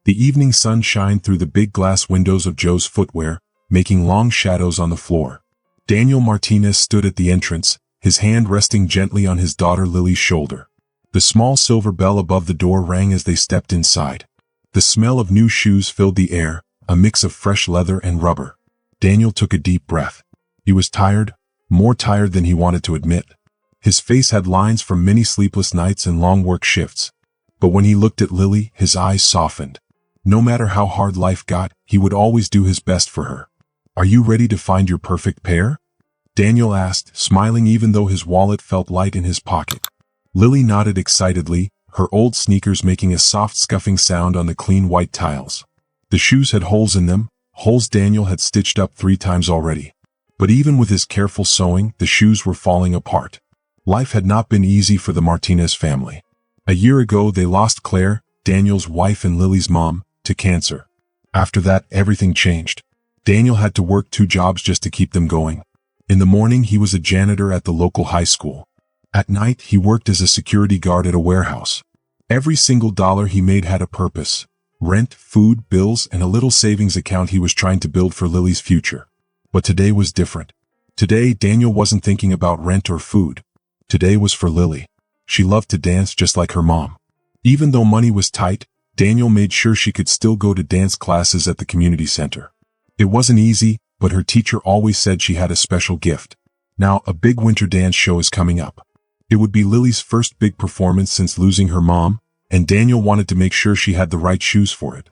The evening sun shined through the big glass windows of Joe's footwear, making long shadows on the floor. Daniel Martinez stood at the entrance, his hand resting gently on his daughter Lily's shoulder. The small silver bell above the door rang as they stepped inside. The smell of new shoes filled the air, a mix of fresh leather and rubber. Daniel took a deep breath. He was tired, more tired than he wanted to admit. His face had lines from many sleepless nights and long work shifts. But when he looked at Lily, his eyes softened. No matter how hard life got, he would always do his best for her. "Are you ready to find your perfect pair?" Daniel asked, smiling even though his wallet felt light in his pocket. Lily nodded excitedly, her old sneakers making a soft scuffing sound on the clean white tiles. The shoes had holes in them, holes Daniel had stitched up 3 times already. But even with his careful sewing, the shoes were falling apart. Life had not been easy for the Martinez family. A year ago they lost Claire, Daniel's wife and Lily's mom, to cancer. After that, everything changed. Daniel had to work 2 jobs just to keep them going. In the morning he was a janitor at the local high school. At night he worked as a security guard at a warehouse. Every single dollar he made had a purpose. Rent, food, bills, and a little savings account he was trying to build for Lily's future. But today was different. Today Daniel wasn't thinking about rent or food. Today was for Lily. She loved to dance just like her mom. Even though money was tight, Daniel made sure she could still go to dance classes at the community center. It wasn't easy, but her teacher always said she had a special gift. Now a big winter dance show is coming up. It would be Lily's first big performance since losing her mom, and Daniel wanted to make sure she had the right shoes for it.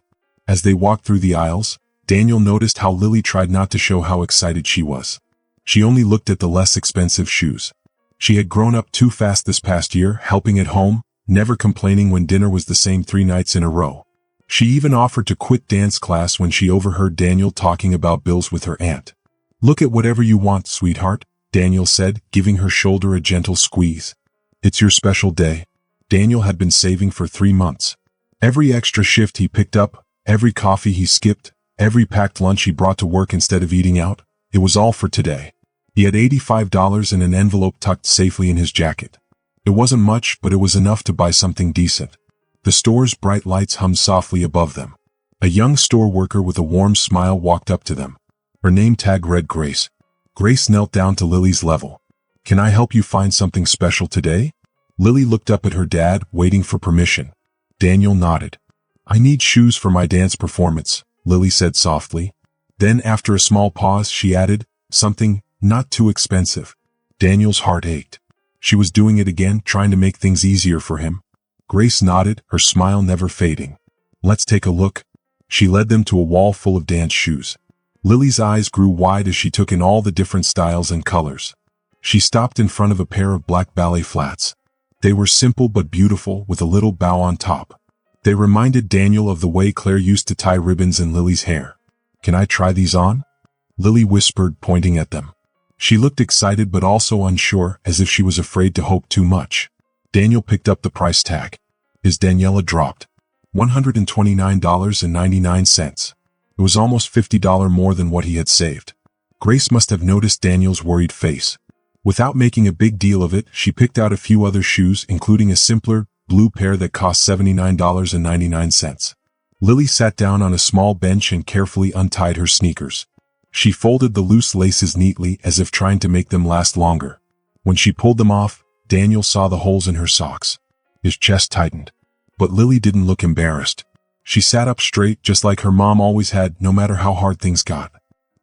As they walked through the aisles, Daniel noticed how Lily tried not to show how excited she was. She only looked at the less expensive shoes. She had grown up too fast this past year, helping at home, never complaining when dinner was the same 3 nights in a row. She even offered to quit dance class when she overheard Daniel talking about bills with her aunt. "Look at whatever you want, sweetheart," Daniel said, giving her shoulder a gentle squeeze. "It's your special day." Daniel had been saving for 3 months. Every extra shift he picked up, every coffee he skipped, every packed lunch he brought to work instead of eating out, it was all for today. He had $85 in an envelope tucked safely in his jacket. It wasn't much, but it was enough to buy something decent. The store's bright lights hummed softly above them. A young store worker with a warm smile walked up to them. Her name tag read Grace. Grace knelt down to Lily's level. "Can I help you find something special today?" Lily looked up at her dad, waiting for permission. Daniel nodded. "I need shoes for my dance performance," Lily said softly. Then after a small pause she added, "Something not too expensive." Daniel's heart ached. She was doing it again, trying to make things easier for him. Grace nodded, her smile never fading. "Let's take a look." She led them to a wall full of dance shoes. Lily's eyes grew wide as she took in all the different styles and colors. She stopped in front of a pair of black ballet flats. They were simple but beautiful, with a little bow on top. They reminded Daniel of the way Claire used to tie ribbons in Lily's hair. "Can I try these on?" Lily whispered, pointing at them. She looked excited but also unsure, as if she was afraid to hope too much. Daniel picked up the price tag. His Daniela dropped. $129.99. It was almost $50 more than what he had saved. Grace must have noticed Daniel's worried face. Without making a big deal of it, she picked out a few other shoes, including a simpler, blue pair that cost $79.99. Lily sat down on a small bench and carefully untied her sneakers. She folded the loose laces neatly as if trying to make them last longer. When she pulled them off, Daniel saw the holes in her socks. His chest tightened. But Lily didn't look embarrassed. She sat up straight just like her mom always had, no matter how hard things got.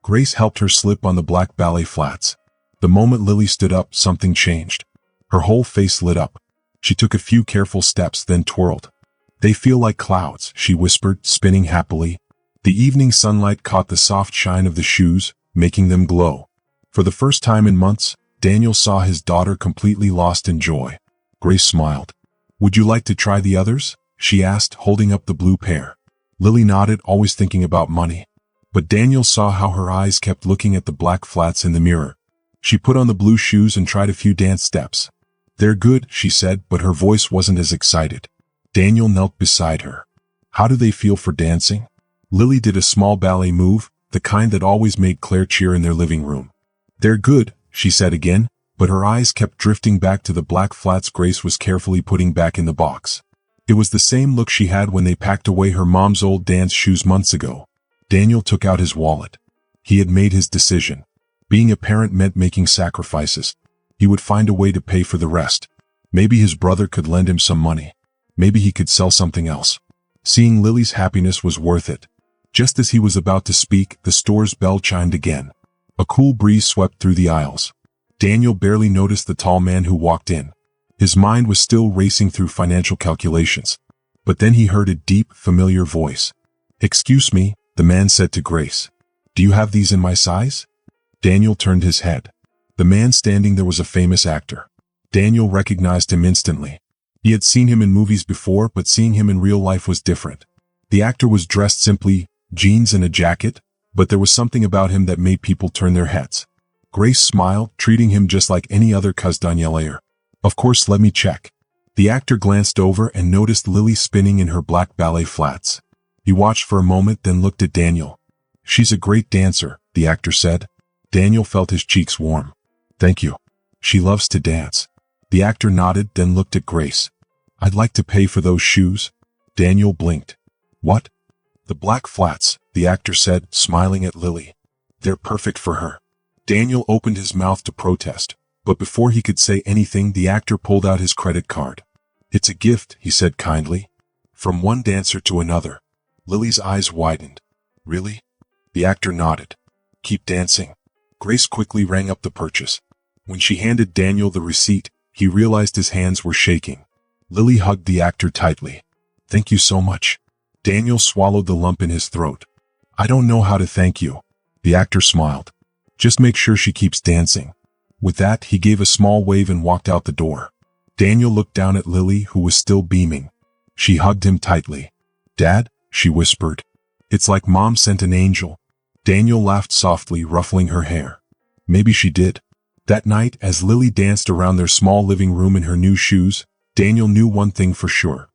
Grace helped her slip on the black ballet flats. The moment Lily stood up, something changed. Her whole face lit up. She took a few careful steps, then twirled. "They feel like clouds," she whispered, spinning happily. The evening sunlight caught the soft shine of the shoes, making them glow. For the first time in months, Daniel saw his daughter completely lost in joy. Grace smiled. "Would you like to try the others?" she asked, holding up the blue pair. Lily nodded, always thinking about money. But Daniel saw how her eyes kept looking at the black flats in the mirror. She put on the blue shoes and tried a few dance steps. "They're good," she said, but her voice wasn't as excited. Daniel knelt beside her. "How do they feel for dancing?" Lily did a small ballet move, the kind that always made Claire cheer in their living room. "They're good," she said again, but her eyes kept drifting back to the black flats Grace was carefully putting back in the box. It was the same look she had when they packed away her mom's old dance shoes months ago. Daniel took out his wallet. He had made his decision. Being a parent meant making sacrifices. He would find a way to pay for the rest. Maybe his brother could lend him some money. Maybe he could sell something else. Seeing Lily's happiness was worth it. Just as he was about to speak, the store's bell chimed again. A cool breeze swept through the aisles. Daniel barely noticed the tall man who walked in. His mind was still racing through financial calculations. But then he heard a deep, familiar voice. "Excuse me," the man said to Grace. "Do you have these in my size?" Daniel turned his head. The man standing there was a famous actor. Daniel recognized him instantly. He had seen him in movies before, but seeing him in real life was different. The actor was dressed simply, jeans and a jacket, but there was something about him that made people turn their heads. Grace smiled, treating him just like any other Danielayer. "Of course, let me check." The actor glanced over and noticed Lily spinning in her black ballet flats. He watched for a moment, then looked at Daniel. "She's a great dancer," the actor said. Daniel felt his cheeks warm. "Thank you. She loves to dance." The actor nodded, then looked at Grace. "I'd like to pay for those shoes." Daniel blinked. "What?" "The black flats," the actor said, smiling at Lily. "They're perfect for her." Daniel opened his mouth to protest, but before he could say anything, the actor pulled out his credit card. "It's a gift," he said kindly. "From one dancer to another." Lily's eyes widened. "Really?" The actor nodded. "Keep dancing." Grace quickly rang up the purchase. When she handed Daniel the receipt, he realized his hands were shaking. Lily hugged the actor tightly. "Thank you so much." Daniel swallowed the lump in his throat. "I don't know how to thank you." The actor smiled. "Just make sure she keeps dancing." With that, he gave a small wave and walked out the door. Daniel looked down at Lily, who was still beaming. She hugged him tightly. "Dad," she whispered. "It's like Mom sent an angel." Daniel laughed softly, ruffling her hair. Maybe she did. That night, as Lily danced around their small living room in her new shoes, Daniel knew one thing for sure.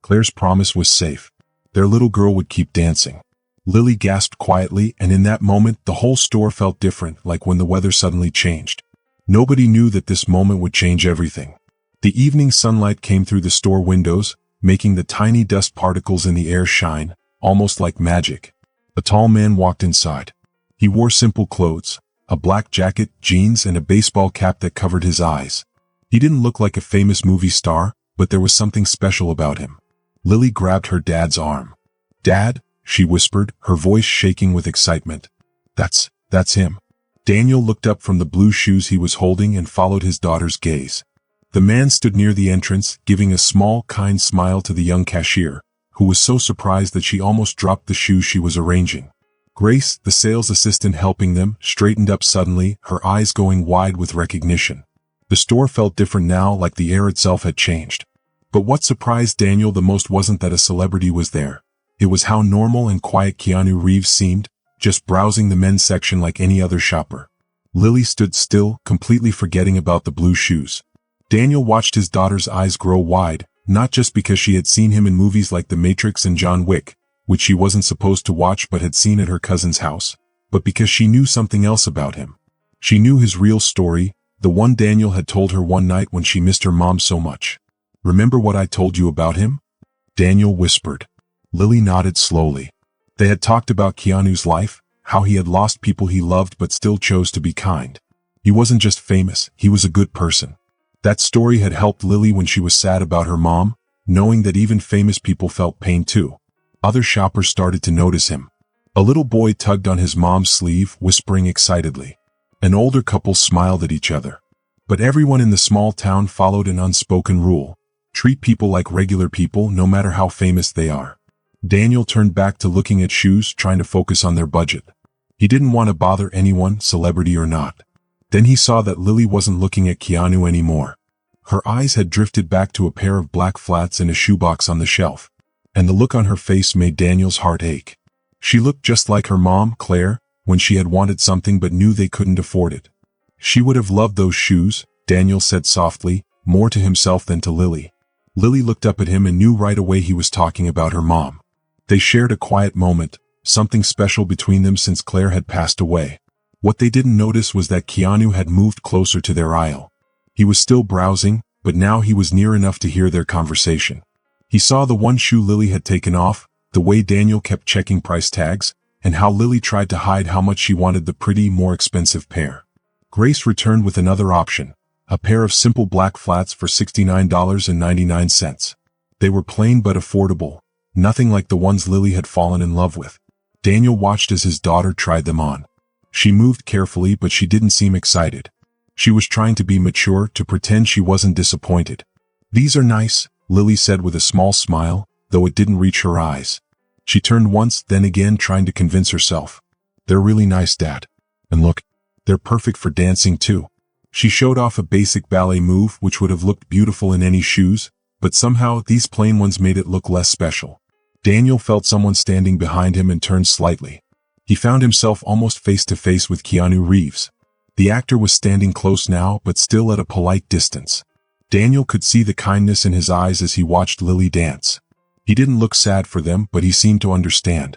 Claire's promise was safe. Their little girl would keep dancing. Lily gasped quietly, and in that moment, the whole store felt different, like when the weather suddenly changed. Nobody knew that this moment would change everything. The evening sunlight came through the store windows, making the tiny dust particles in the air shine, almost like magic. A tall man walked inside. He wore simple clothes, a black jacket, jeans, and a baseball cap that covered his eyes. He didn't look like a famous movie star, but there was something special about him. Lily grabbed her dad's arm. "Dad," she whispered, her voice shaking with excitement. That's him." Daniel looked up from the blue shoes he was holding and followed his daughter's gaze. The man stood near the entrance, giving a small, kind smile to the young cashier, who was so surprised that she almost dropped the shoes she was arranging. Grace, the sales assistant helping them, straightened up suddenly, her eyes going wide with recognition. The store felt different now, like the air itself had changed. But what surprised Daniel the most wasn't that a celebrity was there. It was how normal and quiet Keanu Reeves seemed, just browsing the men's section like any other shopper. Lily stood still, completely forgetting about the blue shoes. Daniel watched his daughter's eyes grow wide, not just because she had seen him in movies like The Matrix and John Wick, which she wasn't supposed to watch but had seen at her cousin's house, but because she knew something else about him. She knew his real story, the one Daniel had told her one night when she missed her mom so much. "Remember what I told you about him?" Daniel whispered. Lily nodded slowly. They had talked about Keanu's life, how he had lost people he loved but still chose to be kind. He wasn't just famous, he was a good person. That story had helped Lily when she was sad about her mom, knowing that even famous people felt pain too. Other shoppers started to notice him. A little boy tugged on his mom's sleeve, whispering excitedly. An older couple smiled at each other. But everyone in the small town followed an unspoken rule. Treat people like regular people, no matter how famous they are. Daniel turned back to looking at shoes, trying to focus on their budget. He didn't want to bother anyone, celebrity or not. Then he saw that Lily wasn't looking at Keanu anymore. Her eyes had drifted back to a pair of black flats and a shoebox on the shelf. And the look on her face made Daniel's heart ache. She looked just like her mom, Claire, when she had wanted something but knew they couldn't afford it. She would have loved those shoes, Daniel said softly, more to himself than to Lily. Lily looked up at him and knew right away he was talking about her mom. They shared a quiet moment, something special between them since Claire had passed away. What they didn't notice was that Keanu had moved closer to their aisle. He was still browsing, but now he was near enough to hear their conversation. He saw the one shoe Lily had taken off, the way Daniel kept checking price tags, and how Lily tried to hide how much she wanted the pretty, more expensive pair. Grace returned with another option, a pair of simple black flats for $69.99. They were plain but affordable, nothing like the ones Lily had fallen in love with. Daniel watched as his daughter tried them on. She moved carefully, but she didn't seem excited. She was trying to be mature, to pretend she wasn't disappointed. "These are nice," Lily said with a small smile, though it didn't reach her eyes. She turned once, then again, trying to convince herself. "They're really nice, Dad. And look, they're perfect for dancing too." She showed off a basic ballet move which would have looked beautiful in any shoes, but somehow these plain ones made it look less special. Daniel felt someone standing behind him and turned slightly. He found himself almost face to face with Keanu Reeves. The actor was standing close now, but still at a polite distance. Daniel could see the kindness in his eyes as he watched Lily dance. He didn't look sad for them, but he seemed to understand.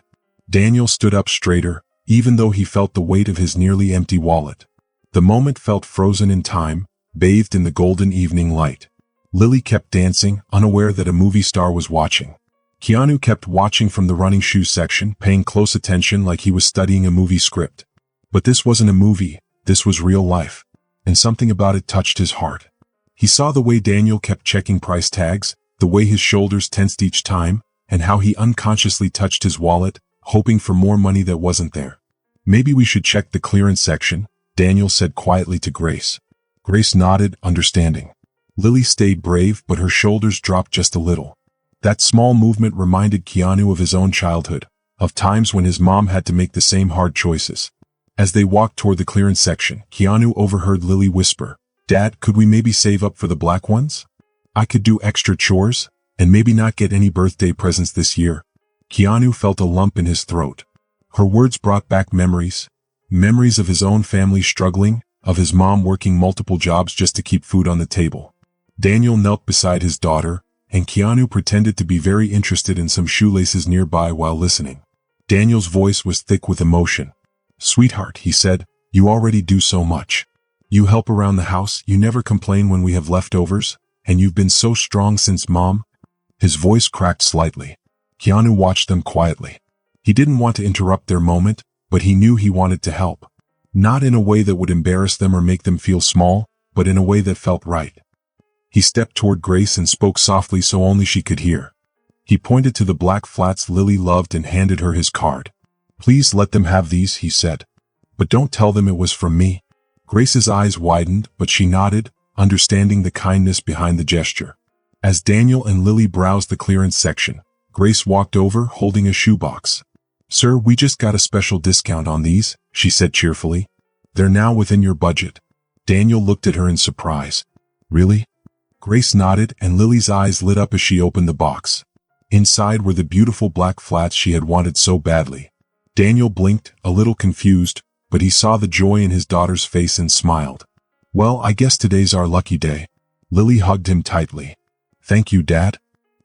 Daniel stood up straighter, even though he felt the weight of his nearly empty wallet. The moment felt frozen in time, bathed in the golden evening light. Lily kept dancing, unaware that a movie star was watching. Keanu kept watching from the running shoe section, paying close attention like he was studying a movie script. But this wasn't a movie, this was real life. And something about it touched his heart. He saw the way Daniel kept checking price tags, the way his shoulders tensed each time, and how he unconsciously touched his wallet, hoping for more money that wasn't there. "Maybe we should check the clearance section," Daniel said quietly to Grace. Grace nodded, understanding. Lily stayed brave, but her shoulders dropped just a little. That small movement reminded Keanu of his own childhood, of times when his mom had to make the same hard choices. As they walked toward the clearance section, Keanu overheard Lily whisper, "Dad, could we maybe save up for the black ones? I could do extra chores, and maybe not get any birthday presents this year." Keanu felt a lump in his throat. Her words brought back memories of his own family struggling, of his mom working multiple jobs just to keep food on the table. Daniel knelt beside his daughter, and Keanu pretended to be very interested in some shoelaces nearby while listening. Daniel's voice was thick with emotion. "Sweetheart," he said, "you already do so much. You help around the house, you never complain when we have leftovers, and you've been so strong since Mom." His voice cracked slightly. Keanu watched them quietly. He didn't want to interrupt their moment, but he knew he wanted to help. Not in a way that would embarrass them or make them feel small, but in a way that felt right. He stepped toward Grace and spoke softly so only she could hear. He pointed to the black flats Lily loved and handed her his card. "Please let them have these," he said. "But don't tell them it was from me." Grace's eyes widened, but she nodded, understanding the kindness behind the gesture. As Daniel and Lily browsed the clearance section, Grace walked over, holding a shoebox. "Sir, we just got a special discount on these," she said cheerfully. "They're now within your budget." Daniel looked at her in surprise. "Really?" Grace nodded, and Lily's eyes lit up as she opened the box. Inside were the beautiful black flats she had wanted so badly. Daniel blinked, a little confused, but he saw the joy in his daughter's face and smiled. "Well, I guess today's our lucky day." Lily hugged him tightly. "Thank you, Dad."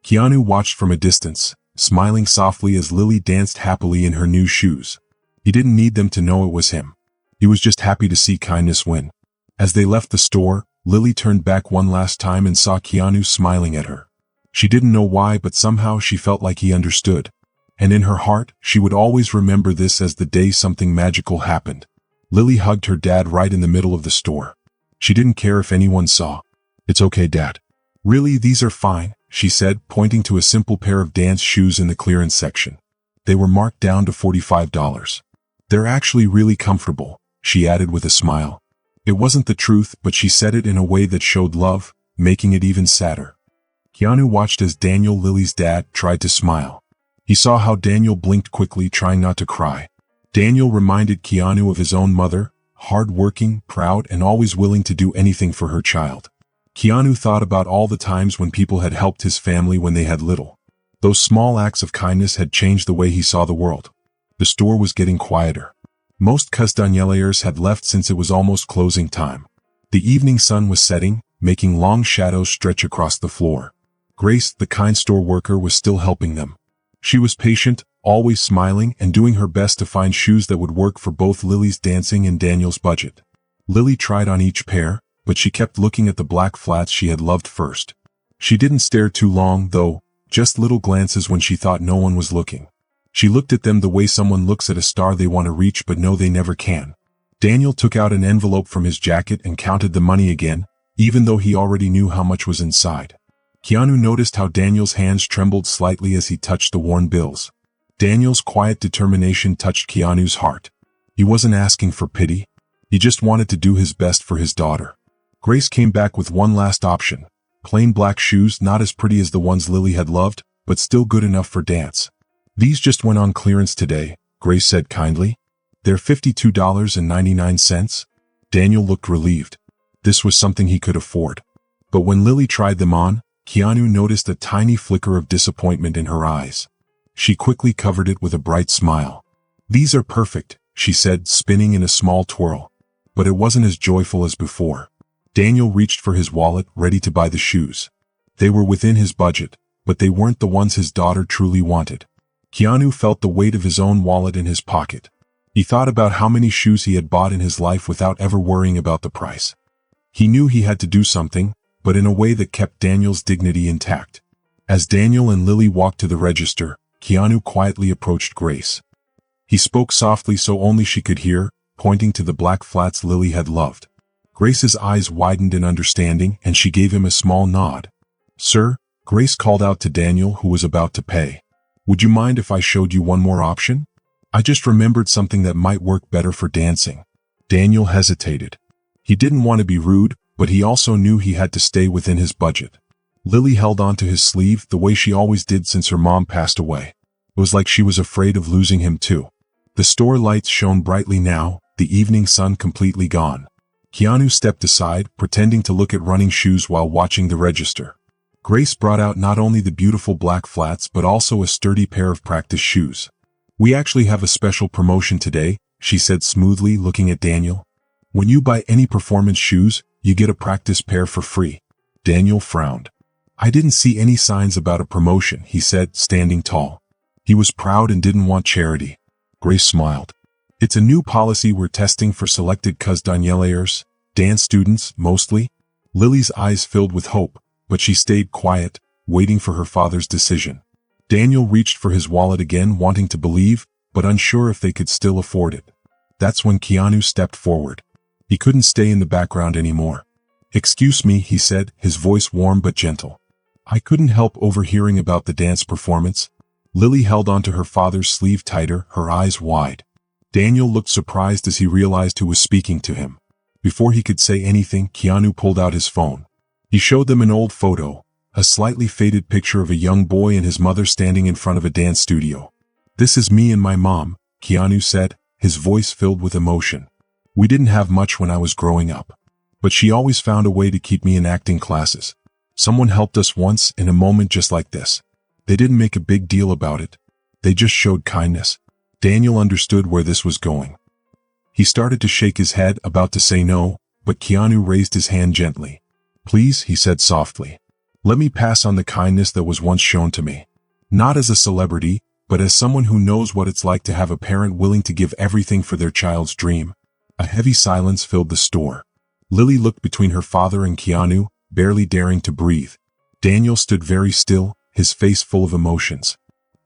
Keanu watched from a distance, smiling softly as Lily danced happily in her new shoes. He didn't need them to know it was him. He was just happy to see kindness win. As they left the store, Lily turned back one last time and saw Keanu smiling at her. She didn't know why, but somehow she felt like he understood. And in her heart, she would always remember this as the day something magical happened. Lily hugged her dad right in the middle of the store. She didn't care if anyone saw. "It's okay, Dad." "Really, these are fine," she said, pointing to a simple pair of dance shoes in the clearance section. They were marked down to $45. "They're actually really comfortable," she added with a smile. It wasn't the truth, but she said it in a way that showed love, making it even sadder. Keanu watched as Daniel, Lily's dad, tried to smile. He saw how Daniel blinked quickly, trying not to cry. Daniel reminded Keanu of his own mother, hard-working, proud, and always willing to do anything for her child. Keanu thought about all the times when people had helped his family when they had little. Those small acts of kindness had changed the way he saw the world. The store was getting quieter. Most castañeleros had left since it was almost closing time. The evening sun was setting, making long shadows stretch across the floor. Grace, the kind store worker, was still helping them. She was patient, always smiling, and doing her best to find shoes that would work for both Lily's dancing and Daniel's budget. Lily tried on each pair, but she kept looking at the black flats she had loved first. She didn't stare too long, though, just little glances when she thought no one was looking. She looked at them the way someone looks at a star they want to reach but know they never can. Daniel took out an envelope from his jacket and counted the money again, even though he already knew how much was inside. Keanu noticed how Daniel's hands trembled slightly as he touched the worn bills. Daniel's quiet determination touched Keanu's heart. He wasn't asking for pity. He just wanted to do his best for his daughter. Grace came back with one last option. Plain black shoes, not as pretty as the ones Lily had loved, but still good enough for dance. "These just went on clearance today," Grace said kindly. "They're $52.99. Daniel looked relieved. This was something he could afford. But when Lily tried them on, Keanu noticed a tiny flicker of disappointment in her eyes. She quickly covered it with a bright smile. "These are perfect," she said, spinning in a small twirl. But it wasn't as joyful as before. Daniel reached for his wallet, ready to buy the shoes. They were within his budget, but they weren't the ones his daughter truly wanted. Keanu felt the weight of his own wallet in his pocket. He thought about how many shoes he had bought in his life without ever worrying about the price. He knew he had to do something, but in a way that kept Daniel's dignity intact. As Daniel and Lily walked to the register, Keanu quietly approached Grace. He spoke softly so only she could hear, pointing to the black flats Lily had loved. Grace's eyes widened in understanding, and she gave him a small nod. "Sir," Grace called out to Daniel, who was about to pay. "Would you mind if I showed you one more option? I just remembered something that might work better for dancing." Daniel hesitated. He didn't want to be rude, but he also knew he had to stay within his budget. Lily held onto his sleeve the way she always did since her mom passed away. It was like she was afraid of losing him too. The store lights shone brightly now, the evening sun completely gone. Keanu stepped aside, pretending to look at running shoes while watching the register. Grace brought out not only the beautiful black flats but also a sturdy pair of practice shoes. "We actually have a special promotion today," she said smoothly, looking at Daniel. "When you buy any performance shoes, you get a practice pair for free." Daniel frowned. "I didn't see any signs about a promotion," he said, standing tall. He was proud and didn't want charity. Grace smiled. "It's a new policy we're testing for selected Danieliers, dance students, mostly." Lily's eyes filled with hope, but she stayed quiet, waiting for her father's decision. Daniel reached for his wallet again, wanting to believe, but unsure if they could still afford it. That's when Keanu stepped forward. He couldn't stay in the background anymore. "Excuse me," he said, his voice warm but gentle. "I couldn't help overhearing about the dance performance." Lily held onto her father's sleeve tighter, her eyes wide. Daniel looked surprised as he realized who was speaking to him. Before he could say anything, Keanu pulled out his phone. He showed them an old photo, a slightly faded picture of a young boy and his mother standing in front of a dance studio. "This is me and my mom," Keanu said, his voice filled with emotion. "We didn't have much when I was growing up, but she always found a way to keep me in acting classes. Someone helped us once in a moment just like this. They didn't make a big deal about it. They just showed kindness." Daniel understood where this was going. He started to shake his head, about to say no, but Keanu raised his hand gently. "Please," he said softly. "Let me pass on the kindness that was once shown to me. Not as a celebrity, but as someone who knows what it's like to have a parent willing to give everything for their child's dream." A heavy silence filled the store. Lily looked between her father and Keanu, barely daring to breathe. Daniel stood very still, his face full of emotions.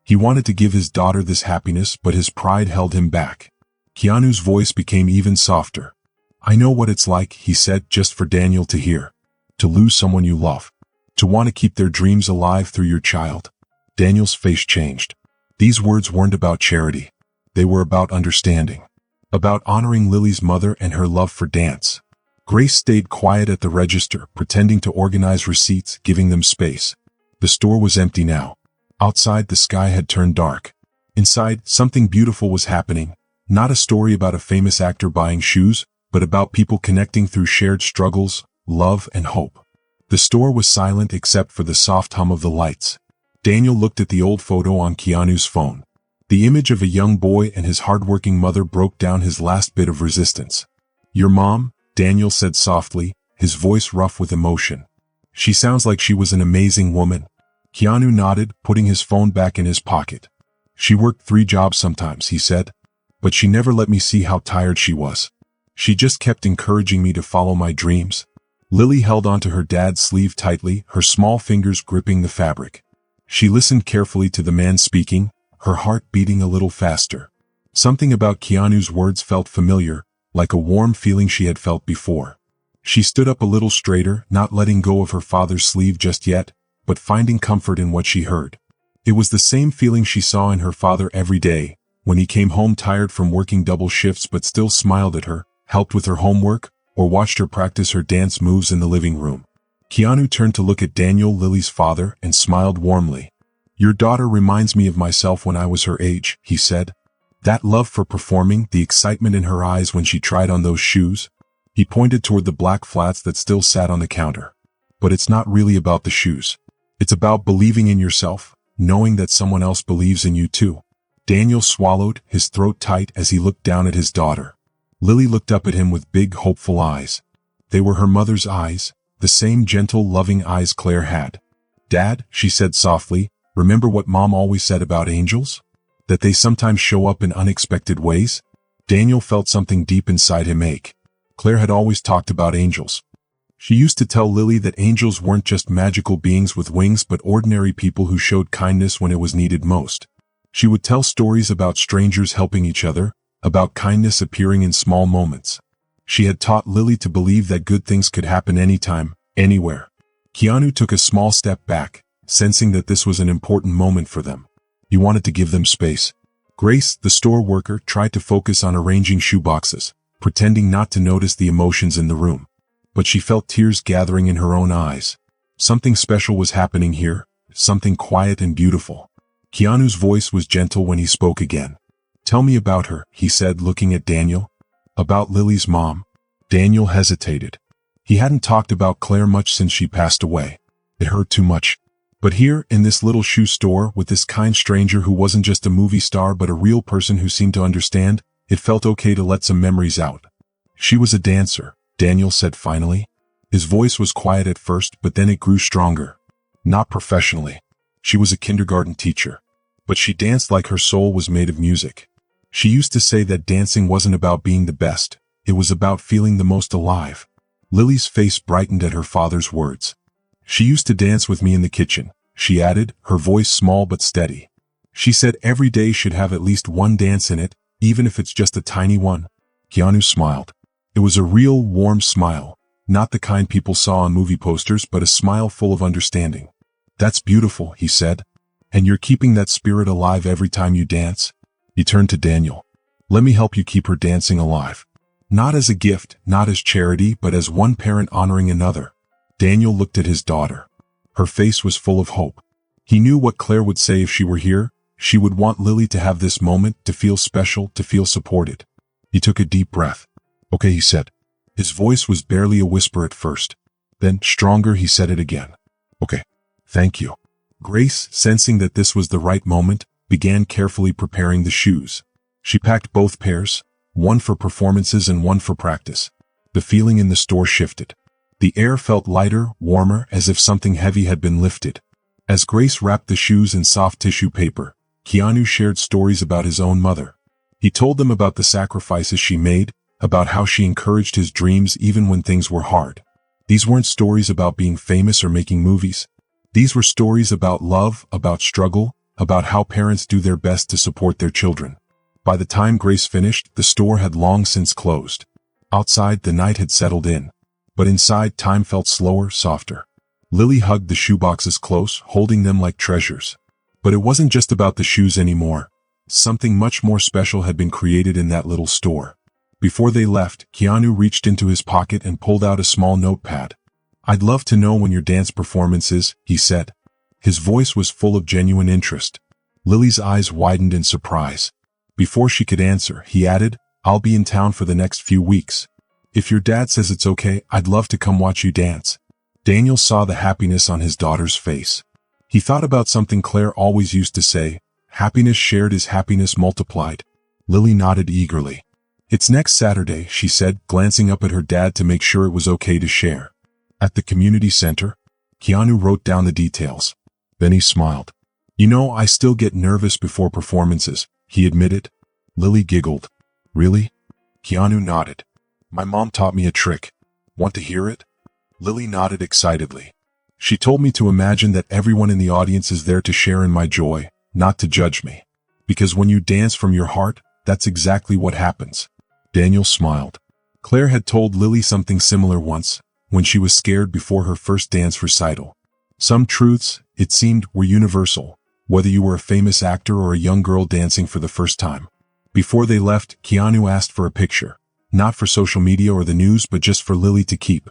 He wanted to give his daughter this happiness, but his pride held him back. Keanu's voice became even softer. "I know what it's like," he said, just for Daniel to hear. "To lose someone you love. To want to keep their dreams alive through your child." Daniel's face changed. These words weren't about charity. They were about understanding. About honoring Lily's mother and her love for dance. Grace stayed quiet at the register, pretending to organize receipts, giving them space. The store was empty now. Outside, the sky had turned dark. Inside, something beautiful was happening. Not a story about a famous actor buying shoes, but about people connecting through shared struggles, love, and hope. The store was silent except for the soft hum of the lights. Daniel looked at the old photo on Keanu's phone. The image of a young boy and his hardworking mother broke down his last bit of resistance. "Your mom?" Daniel said softly, his voice rough with emotion. "She sounds like she was an amazing woman." Keanu nodded, putting his phone back in his pocket. "She worked 3 jobs sometimes," he said. "But she never let me see how tired she was. She just kept encouraging me to follow my dreams." Lily held onto her dad's sleeve tightly, her small fingers gripping the fabric. She listened carefully to the man speaking, her heart beating a little faster. Something about Keanu's words felt familiar, like a warm feeling she had felt before. She stood up a little straighter, not letting go of her father's sleeve just yet, but finding comfort in what she heard. It was the same feeling she saw in her father every day, when he came home tired from working double shifts but still smiled at her, helped with her homework, or watched her practice her dance moves in the living room. Keanu turned to look at Daniel, Lily's father, and smiled warmly. "Your daughter reminds me of myself when I was her age," he said. "That love for performing, the excitement in her eyes when she tried on those shoes." He pointed toward the black flats that still sat on the counter. "But it's not really about the shoes. It's about believing in yourself, knowing that someone else believes in you too." Daniel swallowed, his throat tight as he looked down at his daughter. Lily looked up at him with big, hopeful eyes. They were her mother's eyes, the same gentle, loving eyes Claire had. "Dad," she said softly, "remember what Mom always said about angels? That they sometimes show up in unexpected ways?" Daniel felt something deep inside him ache. Claire had always talked about angels. She used to tell Lily that angels weren't just magical beings with wings but ordinary people who showed kindness when it was needed most. She would tell stories about strangers helping each other, about kindness appearing in small moments. She had taught Lily to believe that good things could happen anytime, anywhere. Keanu took a small step back, sensing that this was an important moment for them. He wanted to give them space. Grace, the store worker, tried to focus on arranging shoeboxes, pretending not to notice the emotions in the room. But she felt tears gathering in her own eyes. Something special was happening here, something quiet and beautiful. Keanu's voice was gentle when he spoke again. "Tell me about her," he said, looking at Daniel. "About Lily's mom." Daniel hesitated. He hadn't talked about Claire much since she passed away. It hurt too much. But here, in this little shoe store, with this kind stranger who wasn't just a movie star but a real person who seemed to understand, it felt okay to let some memories out. "She was a dancer," Daniel said finally. His voice was quiet at first, but then it grew stronger. "Not professionally. She was a kindergarten teacher. But she danced like her soul was made of music. She used to say that dancing wasn't about being the best, it was about feeling the most alive." Lily's face brightened at her father's words. "She used to dance with me in the kitchen," she added, her voice small but steady. "She said every day should have at least one dance in it, even if it's just a tiny one." Keanu smiled. It was a real, warm smile, not the kind people saw on movie posters, but a smile full of understanding. "That's beautiful," he said. "And you're keeping that spirit alive every time you dance?" He turned to Daniel. "Let me help you keep her dancing alive. Not as a gift, not as charity, but as one parent honoring another." Daniel looked at his daughter. Her face was full of hope. He knew what Claire would say if she were here. She would want Lily to have this moment, to feel special, to feel supported. He took a deep breath. "Okay," he said. His voice was barely a whisper at first. Then, stronger, he said it again. "Okay. Thank you." Grace, sensing that this was the right moment, began carefully preparing the shoes. She packed both pairs, one for performances and one for practice. The feeling in the store shifted. The air felt lighter, warmer, as if something heavy had been lifted. As Grace wrapped the shoes in soft tissue paper, Keanu shared stories about his own mother. He told them about the sacrifices she made, about how she encouraged his dreams even when things were hard. These weren't stories about being famous or making movies. These were stories about love, about struggle, about how parents do their best to support their children. By the time Grace finished, the store had long since closed. Outside, the night had settled in. But inside, time felt slower, softer. Lily hugged the shoeboxes close, holding them like treasures. But it wasn't just about the shoes anymore. Something much more special had been created in that little store. Before they left, Keanu reached into his pocket and pulled out a small notepad. "I'd love to know when your dance performance is," he said. His voice was full of genuine interest. Lily's eyes widened in surprise. Before she could answer, he added, "I'll be in town for the next few weeks. If your dad says it's okay, I'd love to come watch you dance." Daniel saw the happiness on his daughter's face. He thought about something Claire always used to say, "Happiness shared is happiness multiplied." Lily nodded eagerly. "It's next Saturday," she said, glancing up at her dad to make sure it was okay to share. "At the community center?" Keanu wrote down the details. Then he smiled. "You know, I still get nervous before performances," he admitted. Lily giggled. "Really?" Keanu nodded. "My mom taught me a trick. Want to hear it?" Lily nodded excitedly. She told me to imagine that everyone in the audience is there to share in my joy, not to judge me. Because when you dance from your heart, that's exactly what happens. Daniel smiled. Claire had told Lily something similar once, when she was scared before her first dance recital. Some truths, it seemed, were universal, whether you were a famous actor or a young girl dancing for the first time. Before they left, Keanu asked for a picture. Not for social media or the news, but just for Lily to keep.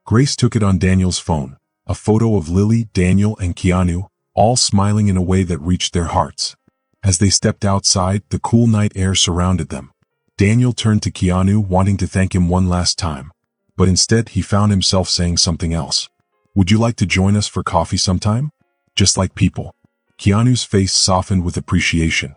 Grace took it on Daniel's phone. A photo of Lily, Daniel, and Keanu, all smiling in a way that reached their hearts. As they stepped outside, the cool night air surrounded them. Daniel turned to Keanu, wanting to thank him one last time. But instead, he found himself saying something else. Would you like to join us for coffee sometime? Just like people. Keanu's face softened with appreciation.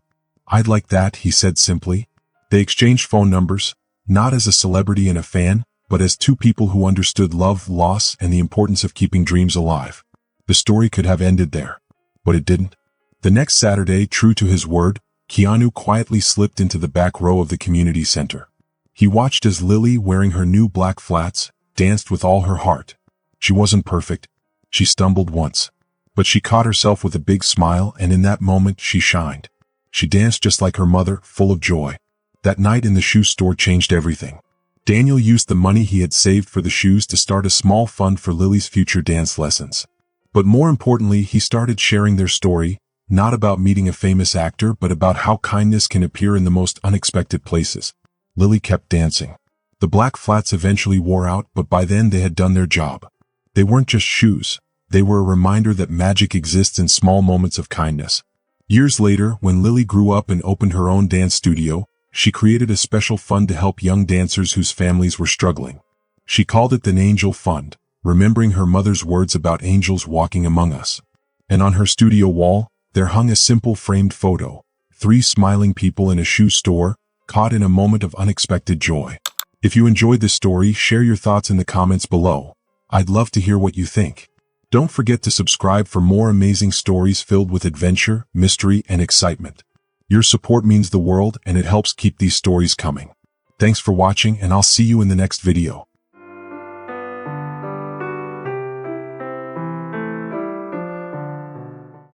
I'd like that, he said simply. They exchanged phone numbers, not as a celebrity and a fan, but as two people who understood love, loss, and the importance of keeping dreams alive. The story could have ended there. But it didn't. The next Saturday, true to his word, Keanu quietly slipped into the back row of the community center. He watched as Lily, wearing her new black flats, danced with all her heart. She wasn't perfect. She stumbled once. But she caught herself with a big smile, and in that moment she shined. She danced just like her mother, full of joy. That night in the shoe store changed everything. Daniel used the money he had saved for the shoes to start a small fund for Lily's future dance lessons. But more importantly, he started sharing their story, not about meeting a famous actor, but about how kindness can appear in the most unexpected places. Lily kept dancing. The black flats eventually wore out, but by then they had done their job. They weren't just shoes. They were a reminder that magic exists in small moments of kindness. Years later, when Lily grew up and opened her own dance studio, she created a special fund to help young dancers whose families were struggling. She called it the Angel Fund, remembering her mother's words about angels walking among us. And on her studio wall, there hung a simple framed photo, 3 smiling people in a shoe store, caught in a moment of unexpected joy. If you enjoyed this story, share your thoughts in the comments below. I'd love to hear what you think. Don't forget to subscribe for more amazing stories filled with adventure, mystery, and excitement. Your support means the world, and it helps keep these stories coming. Thanks for watching, and I'll see you in the next video.